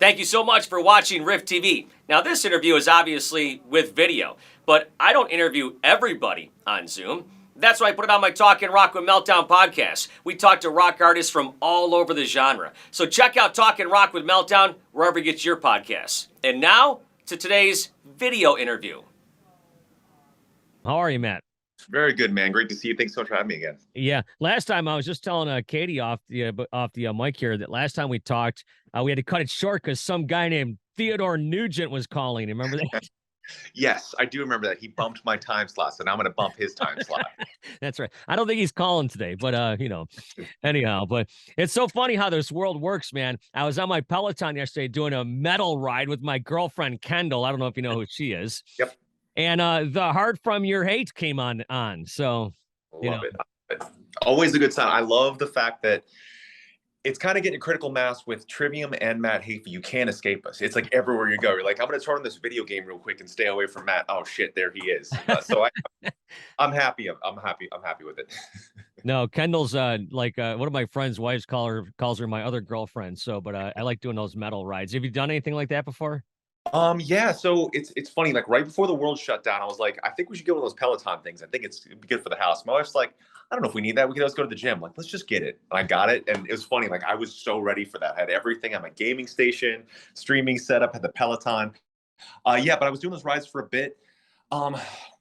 Thank you so much for watching Riff TV. Now, this interview is obviously with video, but I don't interview everybody on Zoom. That's why I put it on my Talkin' Rock with Meltdown podcast. We talk to rock artists from all over the genre. So check out Talkin' Rock with Meltdown wherever you get your podcasts. And now to today's video interview. How are you, Matt? Very good, man. Great to see you. Thanks so much for having me again. Yeah. Last time I was just telling Katie off the mic here that last time we talked, we had to cut it short because some guy named Theodore Nugent was calling. Remember that? Yes, I do remember that. He bumped my time slot, so now I'm going to bump his time slot. That's right. I don't think he's calling today, but anyhow, but it's so funny how this world works, man. I was on my Peloton yesterday doing a metal ride with my girlfriend Kendall. I don't know if you know who she is. Yep. And the Heart From Your Hate came on. So Love it. Always a good sign. I love the fact that it's kind of getting a critical mass with Trivium and Matt Heafy. You can't escape us. It's like everywhere you go. You're like, I'm going to turn on this video game real quick and stay away from Matt. Oh shit, there he is. So I'm happy. I'm happy with it. No, Kendall's one of my friends' wives calls her my other girlfriend. So, but I like doing those metal rides. Have you done anything like that before? Yeah, so it's funny, like right before the world shut down, I was like, I think we should get one of those Peloton things. I think it'd be good for the house. My wife's like, I don't know if we need that. We can always go to the gym. Like, let's just get it. And I got it. And it was funny. Like, I was so ready for that. I had everything on my gaming station, streaming setup, had the Peloton. Yeah, but I was doing those rides for a bit.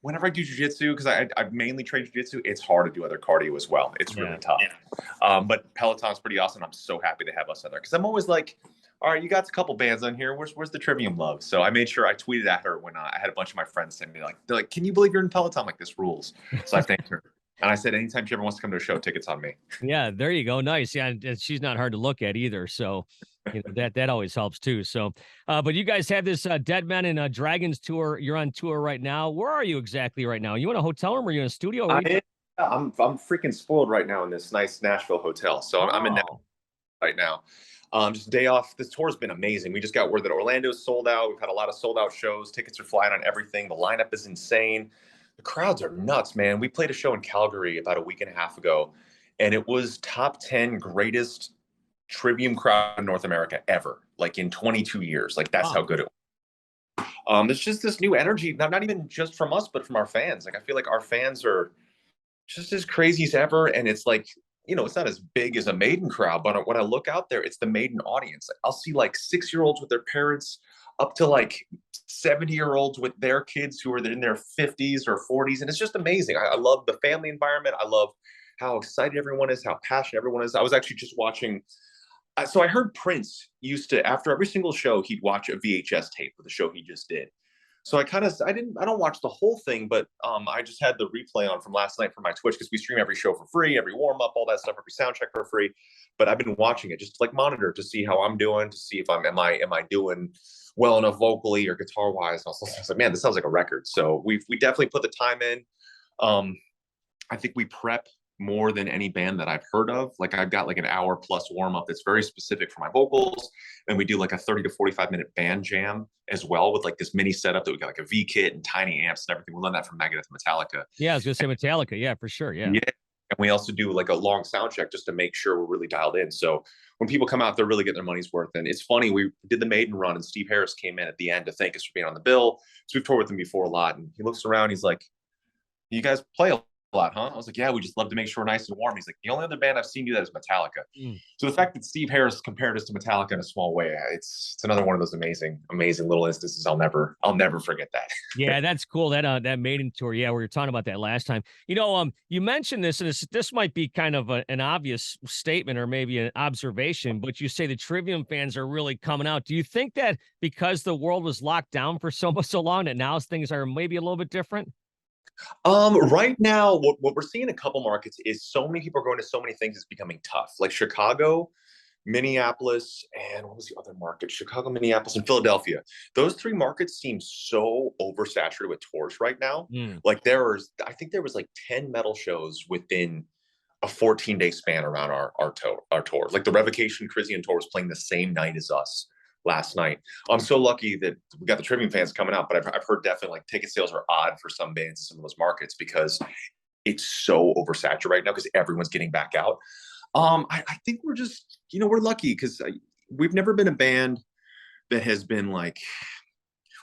Whenever I do jujitsu, because I mainly train jujitsu, it's hard to do other cardio as well. It's really tough. But Peloton's pretty awesome. I'm so happy to have us on there because I'm always like, all right, you got a couple bands on here. Where's the Trivium love? So I made sure I tweeted at her when I had a bunch of my friends send me they're like, can you believe you're in Peloton? I'm like, this rules. So I thanked her. And I said, anytime she ever wants to come to a show, tickets on me. Yeah, there you go. Nice. Yeah, and she's not hard to look at either. So that always helps too. So, but you guys have this Deadmen and Dragons tour. You're on tour right now. Where are you exactly right now? Are you in a hotel room or are you in a studio? I'm freaking spoiled right now in this nice Nashville hotel. So I'm in Nashville right now. Just a day off. This tour's been amazing. We just got word that Orlando's sold out. We've had a lot of sold out shows. Tickets are flying on everything. The lineup is insane. The crowds are nuts, man. We played a show in Calgary about a week and a half ago, and it was top 10 greatest Trivium crowd in North America ever, like in 22 years. Like that's how good it was. There's just this new energy, not even just from us, but from our fans. Like I feel like our fans are just as crazy as ever. And it's like, it's not as big as a Maiden crowd, but when I look out there, it's the Maiden audience. I'll see like 6-year-olds with their parents up to like 70-year-olds with their kids who are in their 50s or 40s. And it's just amazing. I love the family environment. I love how excited everyone is, how passionate everyone is. I was actually just watching. So I heard Prince used to, after every single show, he'd watch a VHS tape of the show he just did. So I don't watch the whole thing, but I just had the replay on from last night for my Twitch because we stream every show for free, every warm up, all that stuff, every sound check for free. But I've been watching it just to like monitor to see how I'm doing, to see if am I doing well enough vocally or guitar wise. I was like, man, this sounds like a record. So we definitely put the time in. I think we prep more than any band that I've heard of. Like I've got like an hour plus warm up that's very specific for my vocals. And we do like a 30 to 45 minute band jam as well with like this mini setup that we got like a V kit and tiny amps and everything. We learned that from Megadeth and Metallica. Yeah, I was gonna say Metallica. Yeah, for sure. Yeah. Yeah. And we also do like a long sound check just to make sure we're really dialed in. So when people come out, they're really getting their money's worth. And it's funny, we did the Maiden run and Steve Harris came in at the end to thank us for being on the bill. So we've toured with him before a lot. And he looks around, he's like, you guys play a lot, huh? I was like, yeah, we just love to make sure we're nice and warm. He's like, the only other band I've seen do that is Metallica. So the fact that Steve Harris compared us to Metallica in a small way, it's another one of those amazing little instances. I'll never forget that. Yeah, that's cool. That Maiden tour. Yeah, we were talking about that last time. You mentioned this, and this might be kind of an obvious statement or maybe an observation, but you say the Trivium fans are really coming out. Do you think that because the world was locked down for so long that now things are maybe a little bit different? Right now, what we're seeing in a couple markets is so many people are going to so many things, it's becoming tough. Like Chicago, Minneapolis, and what was the other market? Chicago, Minneapolis, and Philadelphia. Those 3 markets seem so oversaturated with tours right now. Like I think there was like 10 metal shows within a 14-day span around our tour. Like the Revocation Crisian tour was playing the same night as us last night. I'm so lucky that we got the Trivium fans coming out, but I've heard definitely like ticket sales are odd for some bands in some of those markets because it's so oversaturated right now because everyone's getting back out. I think we're just, we're lucky because we've never been a band that has been like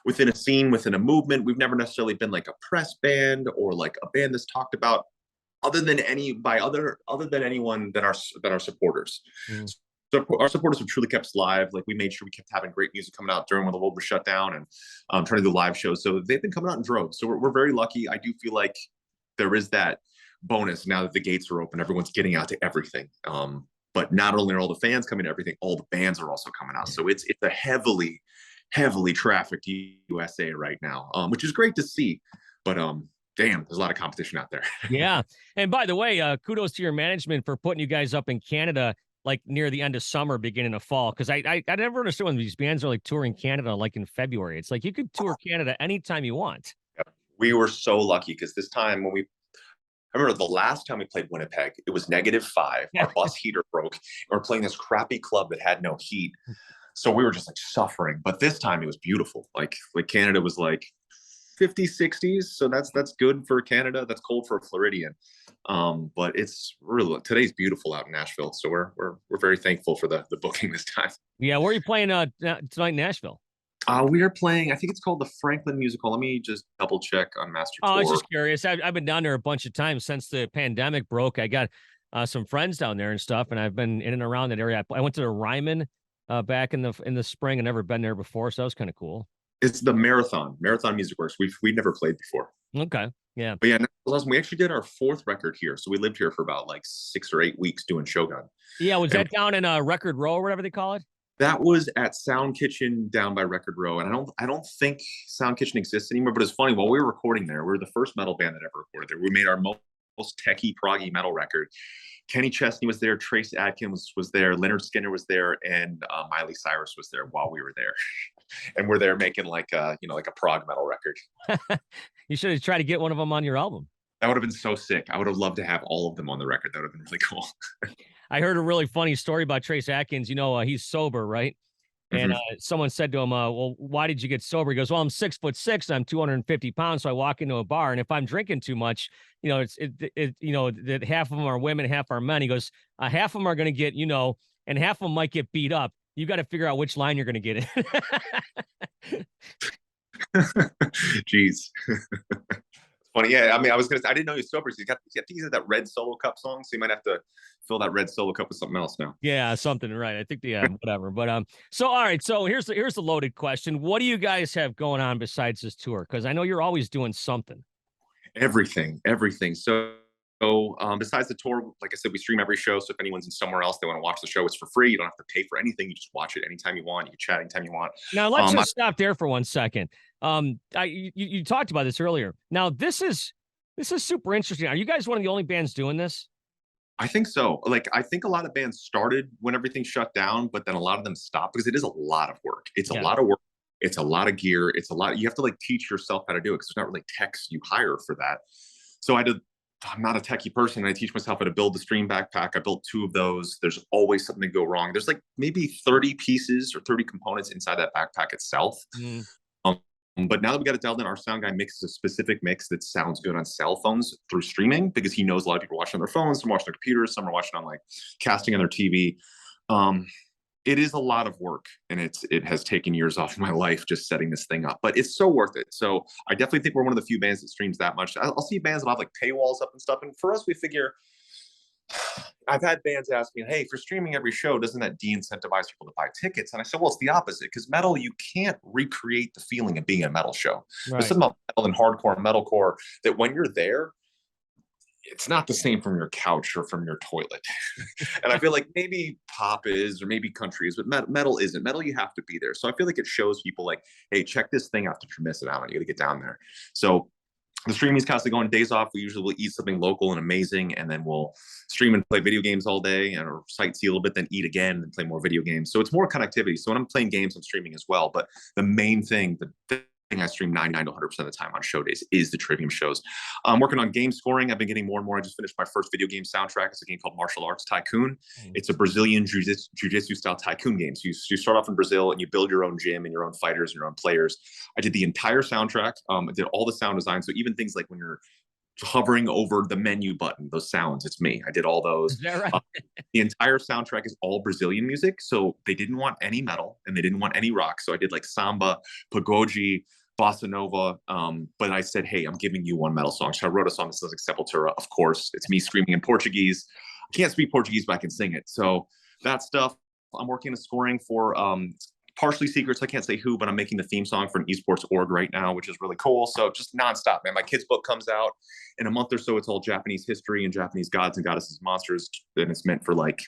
within a scene, within a movement. We've never necessarily been like a press band or like a band that's talked about other than anyone than our supporters. Mm. So our supporters have truly kept us live. Like we made sure we kept having great music coming out during when the world was shut down and trying to do live shows. So they've been coming out in droves. So we're very lucky. I do feel like there is that bonus now that the gates are open. Everyone's getting out to everything. But not only are all the fans coming to everything, all the bands are also coming out. So it's a heavily trafficked USA right now, which is great to see. But damn, there's a lot of competition out there. Yeah. And by the way, kudos to your management for putting you guys up in Canada, like near the end of summer, beginning of fall. Cause I never understood when these bands are like touring Canada, like in February. It's like you could tour Canada anytime you want. We were so lucky because this time I remember the last time we played Winnipeg, it was -5. Our bus heater broke. And we're playing this crappy club that had no heat. So we were just like suffering. But this time it was beautiful. Like Canada was like 50s, 60s. So that's good for Canada. That's cold for a Floridian. But it's really today's beautiful out in Nashville. So we're very thankful for the booking this time. Yeah, where are you playing tonight in Nashville? We are playing, I think it's called the Franklin Musical. Let me just double check on Master Tour. Oh, I was just curious. I've been down there a bunch of times since the pandemic broke. I got some friends down there and stuff, and I've been in and around that area. I went to the Ryman back in the spring. I've never been there before, so that was kind of cool. It's the Marathon Music Works. We've never played before. Okay, yeah. But yeah, we actually did our 4th record here. So we lived here for about like 6 or 8 weeks doing Shogun. Yeah, was that down in Record Row or whatever they call it? That was at Sound Kitchen down by Record Row. And I don't think Sound Kitchen exists anymore, but it's funny. While we were recording there, we were the first metal band that ever recorded there. We made our most techie, proggy metal record. Kenny Chesney was there, Trace Adkins was there, Leonard Skinner was there, and Miley Cyrus was there while we were there. And we're there making like a prog metal record. You should have tried to get one of them on your album. That would have been so sick. I would have loved to have all of them on the record. That would have been really cool. I heard a really funny story about Trace Atkins. You know, he's sober, right? And someone said to him, well, why did you get sober? He goes, well, I'm 6'6", and I'm 250 pounds. So I walk into a bar, and if I'm drinking too much, you know, that half of them are women, half are men. He goes, half of them are going to get, and half of them might get beat up. You got to figure out which line you're going to get in. Jeez. Funny. Yeah, I mean, I didn't know he was sober. So I think he's had that red Solo Cup song, so you might have to fill that red Solo Cup with something else now. Yeah, something, right. I think whatever. But so all right, so here's the loaded question. What do you guys have going on besides this tour? Because I know you're always doing something. Everything. So besides the tour, like I said, we stream every show. So if anyone's in somewhere else, they want to watch the show, it's for free. You don't have to pay for anything. You just watch it anytime you want. You can chat anytime you want. Now let's just stop there for 1 second. You talked about this earlier. Now this is super interesting. Are you guys one of the only bands doing this? I think so. Like, I think a lot of bands started when everything shut down, but then a lot of them stopped because it is a lot of work. It's a lot of work. It's a lot of gear. It's a lot. You have to like teach yourself how to do it because there's not really techs you hire for that. So I'm not a techie person. I teach myself how to build the stream backpack. I built 2 of those. There's always something to go wrong. There's like maybe 30 pieces or 30 components inside that backpack itself. But now that we got it dialed in, our sound guy mixes a specific mix that sounds good on cell phones through streaming because he knows a lot of people are watching on their phones, some are watching on their computers, some are watching on like casting on their TV. It is a lot of work, and it has taken years off my life just setting this thing up, but it's so worth it. So I definitely think we're one of the few bands that streams that much. I'll see bands that have like paywalls up and stuff, and for us, we figure. I've had bands ask me, hey, for streaming every show, doesn't that de-incentivize people to buy tickets? And I said, well, it's the opposite, because metal, you can't recreate the feeling of being a metal show. Right. There's something about metal and hardcore and metalcore that when you're there, it's not the same from your couch or from your toilet. And I feel like maybe pop is, or maybe country is, but metal isn't. Metal, you have to be there. So I feel like it shows people like, hey, check this thing out that you're missing out on. You got to get down there. So the streaming is constantly going. Days off, we usually will eat something local and amazing, and then we'll stream and play video games all day, or sightsee a little bit, then eat again, and play more video games. So it's more connectivity. So when I'm playing games, I'm streaming as well. But the main thing, the thing I stream 99 to 100% of the time on show days is the Trivium shows. I'm working on game scoring. I've been getting more and more. I just finished my first video game soundtrack. It's a game called Martial Arts Tycoon. It's a Brazilian jiu-jitsu style tycoon game. So you start off in Brazil and you build your own gym and your own fighters and your own players. I did the entire soundtrack. I did all the sound design. So even things like when you're hovering over the menu button, those sounds. It's me. I did all those. Is that right? Uh, the entire soundtrack is all Brazilian music. So they didn't want any metal and they didn't want any rock. So I did like samba, pagode, bossa nova. But I said, hey, I'm giving you one metal song. So I wrote a song that says like Sepultura. Of course, it's me screaming in Portuguese. I can't speak Portuguese, but I can sing it. So that stuff. I'm working on scoring for partially secrets. I can't say who, but I'm making the theme song for an esports org right now, which is really cool. So just nonstop, man. My kid's book comes out in a month or so. It's all Japanese history and Japanese gods and goddesses, monsters, and it's meant for like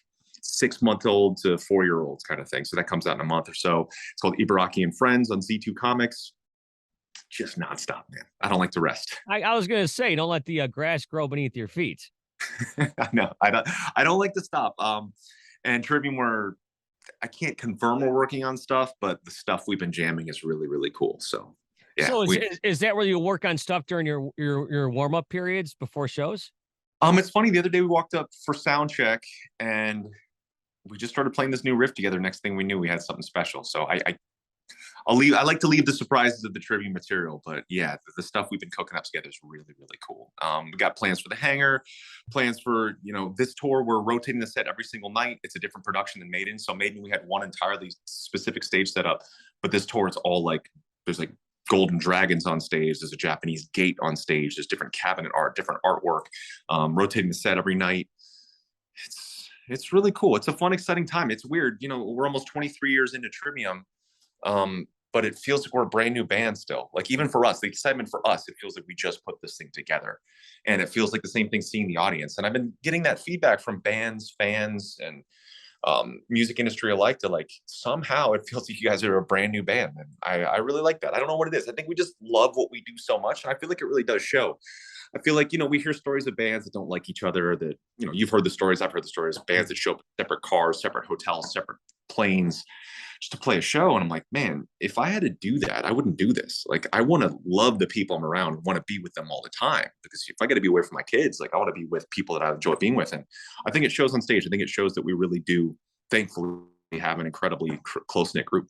6-month-old to 4-year-olds kind of thing. So that comes out in a month or so. It's called Ibaraki and Friends on Z2 Comics. Just nonstop, man. I don't like to rest. I was gonna say, don't let the grass grow beneath your feet. No, I don't like to stop. And Trivium, I can't confirm we're working on stuff, but the stuff we've been jamming is really, really cool. So yeah. So is that where you work on stuff during your warm up periods before shows? It's funny. The other day we walked up for sound check and we just started playing this new riff together. Next thing we knew, we had something special. So I like to leave the surprises of the Trivium material, but yeah, the stuff we've been cooking up together is really, really cool. We got plans for the hangar, plans for, this tour. We're rotating the set every single night. It's a different production than Maiden. So Maiden, we had one entirely specific stage setup, but this tour, it's all like, there's like golden dragons on stage. There's a Japanese gate on stage. There's different cabinet art, different artwork, rotating the set every night. It's really cool. It's a fun, exciting time. It's weird. We're almost 23 years into Trivium. But it feels like we're a brand new band still. Like even for us, the excitement for us, it feels like we just put this thing together. And it feels like the same thing seeing the audience. And I've been getting that feedback from bands, fans, and music industry alike to like, somehow it feels like you guys are a brand new band. And I really like that. I don't know what it is. I think we just love what we do so much. And I feel like it really does show. I feel like, we hear stories of bands that don't like each other, that, you've heard the stories, I've heard the stories, bands that show up in separate cars, separate hotels, separate planes, just to play a show. And I'm like, man, if I had to do that, I wouldn't do this. Like, I want to love the people I'm around, want to be with them all the time. Because if I got to be away from my kids, like I want to be with people that I enjoy being with. And I think it shows on stage. I think it shows that we really do, thankfully, have an incredibly close-knit group.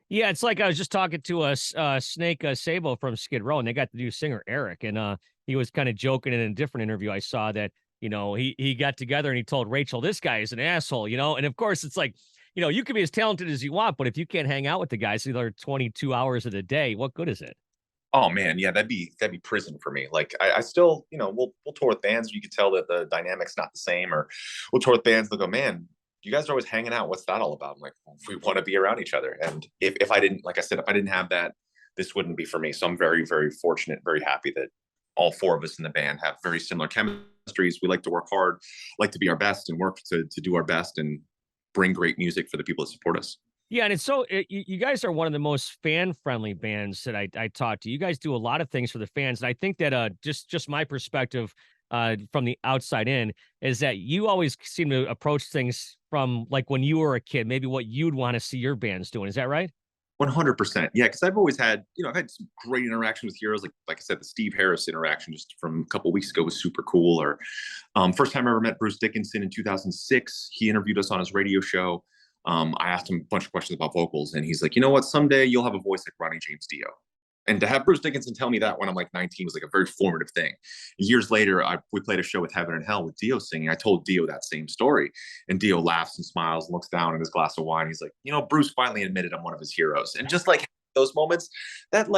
Yeah, it's like I was just talking to a Snake Sabo from Skid Row, and they got the new singer Eric, and he was kind of joking in a different interview. I saw that he got together and he told Rachel, "This guy is an asshole," and of course it's like, you can be as talented as you want, but if you can't hang out with the guys either 22 hours of the day, what good is it? Oh man, yeah, that'd be prison for me. Like I still, we'll tour with bands. You could tell that the dynamic's not the same, or we'll tour with bands. They'll go, man, you guys are always hanging out. What's that all about? I'm like, well, we want to be around each other. And if I didn't, like I said, if I didn't have that, this wouldn't be for me. So I'm very, very fortunate, very happy that all 4 of us in the band have very similar chemistries. We like to work hard, like to be our best, and work to do our best and bring great music for the people that support us. Yeah, and it's you guys are one of the most fan-friendly bands that I talked to. You guys do a lot of things for the fans, and I think that just my perspective from the outside in is that you always seem to approach things from like when you were a kid, maybe what you'd want to see your bands doing. Is that right? 100%. Yeah, because I've always had, I've had some great interaction with heroes. Like I said, the Steve Harris interaction just from a couple of weeks ago was super cool. Or first time I ever met Bruce Dickinson in 2006, he interviewed us on his radio show. I asked him a bunch of questions about vocals, and he's like, you know what? Someday you'll have a voice like Ronnie James Dio. And to have Bruce Dickinson tell me that when I'm like 19 was like a very formative thing. Years later, we played a show with Heaven and Hell with Dio singing. I told Dio that same story, and Dio laughs and smiles and looks down at his glass of wine. He's like, Bruce finally admitted I'm one of his heroes. And just like those moments, that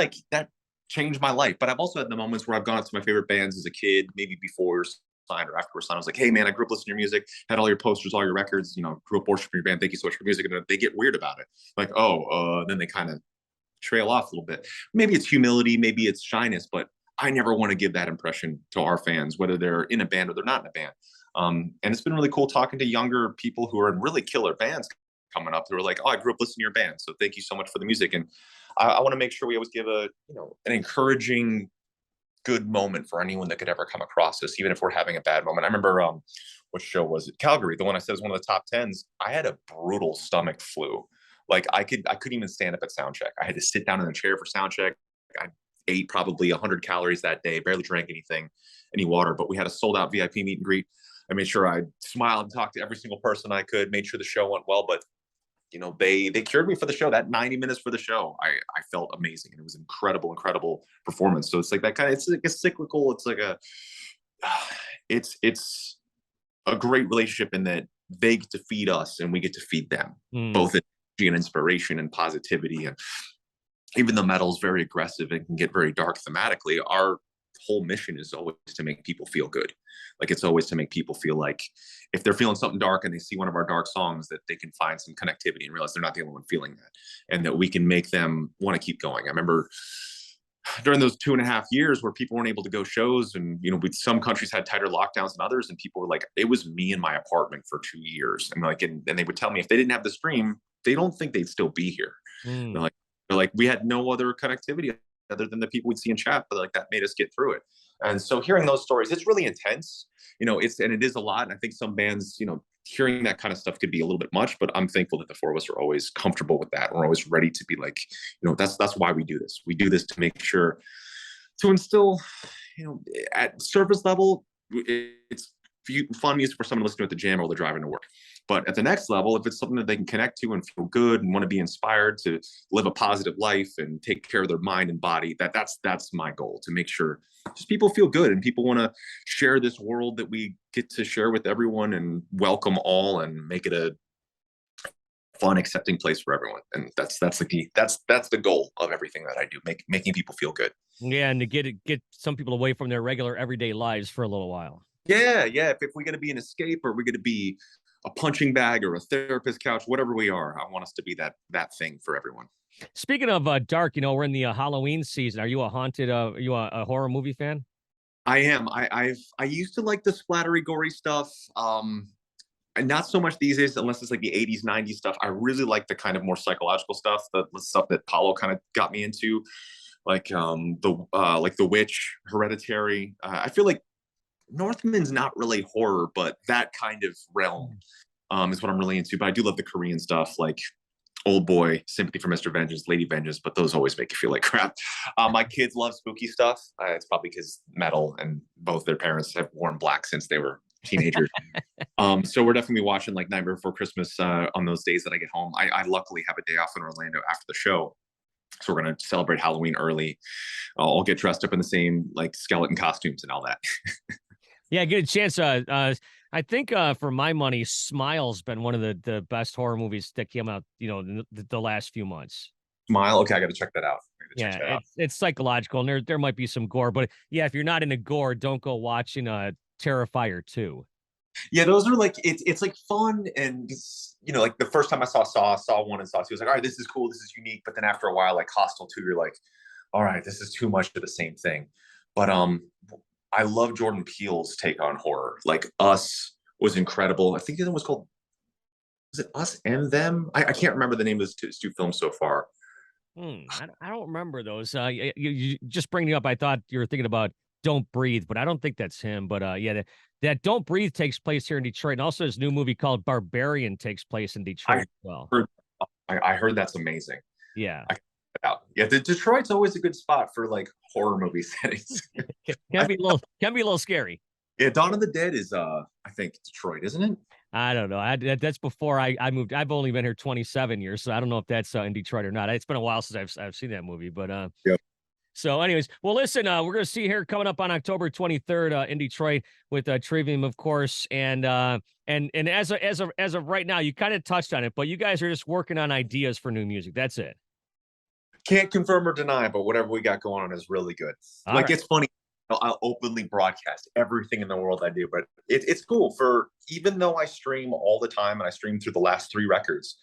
changed my life. But I've also had the moments where I've gone to my favorite bands as a kid, maybe before signed or after we're signed. I was like, hey man, I grew up listening to your music, had all your posters, all your records, grew up worshiping your band. Thank you so much for music. And they get weird about it. Like, then they kind of trail off a little bit. Maybe it's humility, maybe it's shyness, but I never want to give that impression to our fans, whether they're in a band or they're not in a band. And it's been really cool talking to younger people who are in really killer bands coming up who are like, oh, I grew up listening to your band, so thank you so much for the music. And I want to make sure we always give an encouraging, good moment for anyone that could ever come across us, even if we're having a bad moment. I remember what show was it? Calgary, the one I said was one of the top 10s. I had a brutal stomach flu. Like I couldn't even stand up at sound check. I had to sit down in a chair for sound check. I ate probably 100 calories that day, barely drank any water, but we had a sold out VIP meet and greet. I made sure I smiled and talked to every single person I could, made sure the show went well. But they cured me for the show. That 90 minutes for the show, I felt amazing, and it was incredible performance. So it's like that kind of, it's like a cyclical, it's like a it's a great relationship in that they get to feed us and we get to feed them, both energy and inspiration and positivity. And even though metal is very aggressive and can get very dark thematically, our whole mission is always to make people feel good. Like, it's always to make people feel like if they're feeling something dark and they see one of our dark songs, that they can find some connectivity and realize they're not the only one feeling that, and that we can make them want to keep going. I remember during those 2.5 years where people weren't able to go shows, and some countries had tighter lockdowns than others, and people were like, it was me in my apartment for 2 years, and and they would tell me if they didn't have the stream, they don't think they'd still be here. They're like, we had no other connectivity other than the people we'd see in chat, but like, that made us get through it. And so hearing those stories, it's really intense. It is a lot. And I think some bands, hearing that kind of stuff could be a little bit much, but I'm thankful that the four of us are always comfortable with that. We're always ready to be like, that's why we do this. We do this to make sure to instill, at surface level, it's fun music for someone to listen to at the gym or they're driving to work. But at the next level, if it's something that they can connect to and feel good and want to be inspired to live a positive life and take care of their mind and body, that's my goal, to make sure just people feel good and people want to share this world that we get to share with everyone and welcome all and make it a fun, accepting place for everyone. And that's the key. That's the goal of everything that I do, making people feel good. Yeah, and to get some people away from their regular everyday lives for a little while. Yeah. If we're going to be an escape, or we're going to be a punching bag or a therapist couch, whatever we are, I want us to be that thing for everyone. Speaking of dark, we're in the Halloween season. Are you a haunted? Are you a horror movie fan? I am. I used to like the splattery, gory stuff. And not so much these days, unless it's like the 80s, 90s stuff. I really like the kind of more psychological stuff, the stuff that Paulo kind of got me into, like the Witch, Hereditary. I feel like Northman's not really horror, but that kind of realm is what I'm really into. But I do love the Korean stuff, like Old Boy, Sympathy for Mr. Vengeance, Lady Vengeance, but those always make you feel like crap. My kids love spooky stuff. It's probably because metal and both their parents have worn black since they were teenagers. So we're definitely watching like Nightmare Before Christmas on those days that I get home. I luckily have a day off in Orlando after the show, so we're going to celebrate Halloween early. I'll get dressed up in the same like skeleton costumes and all that. Yeah, get a chance. I think for my money, Smile's been one of the best horror movies that came out, the last few months. Smile. Okay, I got to check that out. It's psychological, and there might be some gore, but yeah, if you're not into gore, don't go watching Terrifier 2. Yeah, those are like, it's like fun, and like the first time I saw 1 and Saw 2, I was like, all right, this is cool, this is unique. But then after a while, like Hostel 2, you're like, all right, this is too much of the same thing. But I love Jordan Peele's take on horror. Like Us was incredible. I think it was called, was it Us and Them? I can't remember the name of his two films so far. I don't remember those. You just bringing it up, I thought you were thinking about Don't Breathe, but I don't think that's him. But yeah, that Don't Breathe takes place here in Detroit, and also his new movie called Barbarian takes place in Detroit as well. I heard that's amazing. Yeah. Yeah, Detroit's always a good spot for like horror movie settings. can be a little scary. Yeah, Dawn of the Dead is I think Detroit, isn't it? I don't know. That's before I moved. I've only been here 27 years, so I don't know if that's in Detroit or not. It's been a while since I've seen that movie, but yep. So anyways, well, listen, we're going to see here coming up on October 23rd in Detroit with Trivium, of course. And as of right now, you kind of touched on it, but you guys are just working on ideas for new music. That's it. Can't confirm or deny, but whatever we got going on is really good. All right. It's funny. I'll openly broadcast everything in the world I do, but it's cool. For even though I stream all the time and I stream through the last 3 records,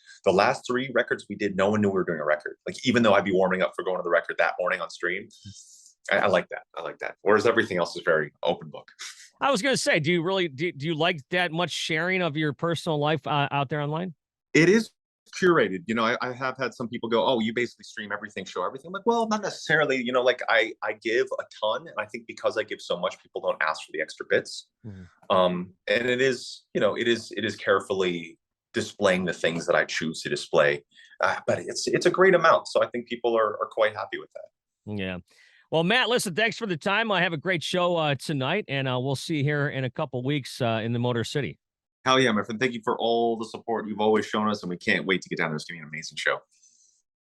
we did, no one knew we were doing a record. Like, even though I'd be warming up for going to the record that morning on stream, I like that. Whereas everything else is very open book. I was going to say, do you like that much sharing of your personal life out there online? It is curated. I have had some people go, oh, you basically stream everything, show everything. I'm like, well, not necessarily. Like I give a ton, and I think because I give so much, people don't ask for the extra bits. And it is carefully displaying the things that I choose to display, but it's a great amount, so I think people are quite happy with that. Yeah. Well, Matt, listen, thanks for the time. I have a great show tonight, and we'll see you here in a couple weeks in the Motor City. Hell yeah, my friend. Thank you for all the support you've always shown us, and we can't wait to get down there. It's going to be an amazing show.